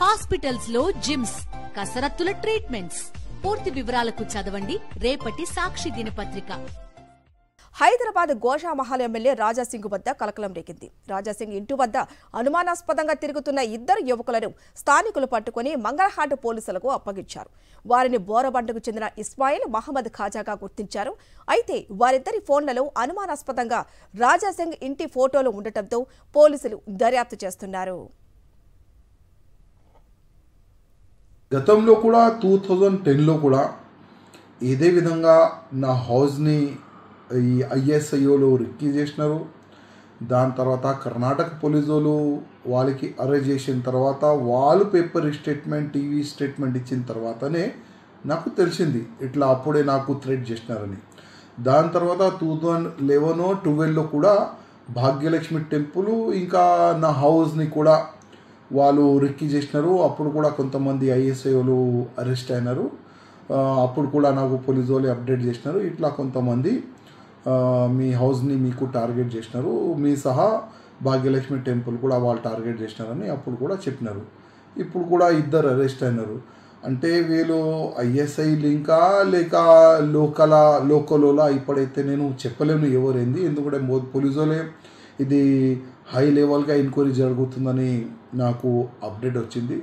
Hospitals లో gyms, కసరత్తుల treatments. పూర్తి వివరాలకు చదవండి రేపటి సాక్షి దినపత్రిక. హైదరాబాద్ గోషామహల్ ఎమ్మెల్యే రాజాసింగ్ వద్ద కలకలం రేగింది. రాజాసింగ్ ఇంటి వద్ద అనుమానాస్పదంగా తిరుగుతున్న ఇద్దరు యువకులను స్థానికులు పట్టుకుని మంగళహాట్ పోలీసులకు అప్పగించారు. వారిని బోరబండకు చెందిన ఇస్మాయిల్, మహమ్మద్ ఖాజాగా గుర్తించారు. అయితే వారిద్దరి ఫోన్లలో అనుమానాస్పదంగా రాజాసింగ్ ఇంటి ఫోటోలు ఉండటంతో పోలీసులు దర్యాప్తు చేస్తున్నారు. గతంలో కూడా 2010లో కూడా ఇదే విధంగా నా హౌస్ని ఈ ఐఎస్ఐఓలు రిక్కీ చేసినారు. దాని తర్వాత కర్ణాటక పోలీసు వాళ్ళకి అరెస్ట్ చేసిన తర్వాత వాళ్ళు పేపర్ స్టేట్మెంట్, టీవీ స్టేట్మెంట్ ఇచ్చిన తర్వాతనే నాకు తెలిసింది ఇట్లా అప్పుడే నాకు థ్రెట్ చేసినారని. దాని తర్వాత 2011-12లో కూడా భాగ్యలక్ష్మి టెంపుల్ ఇంకా నా హౌస్ని కూడా వాళ్ళు రిక్కీ చేసినారు. అప్పుడు కూడా కొంతమంది ఐఎస్ఐఓలు అరెస్ట్ అయినారు. అప్పుడు కూడా నాకు పోలీసు వాళ్ళు అప్డేట్ చేసినారు, ఇట్లా కొంతమంది మీ హౌస్ని మీకు టార్గెట్ చేసినారు, మీ సహా భాగ్యలక్ష్మి టెంపుల్ కూడా వాళ్ళు టార్గెట్ చేసినారని అప్పుడు కూడా చెప్పినారు. ఇప్పుడు కూడా ఇద్దరు అరెస్ట్ అయినారు. అంటే వీళ్ళు ఐఎస్ఐ లింకా లేక లోకలోలా ఇప్పుడైతే నేను చెప్పలేను ఎవరైంది. ఎందుకంటే పోలీసు వాళ్ళే ఇది హై లెవెల్గా ఎంక్వైరీ జరుగుతుందని నాకు అప్డేట్ వచ్చింది.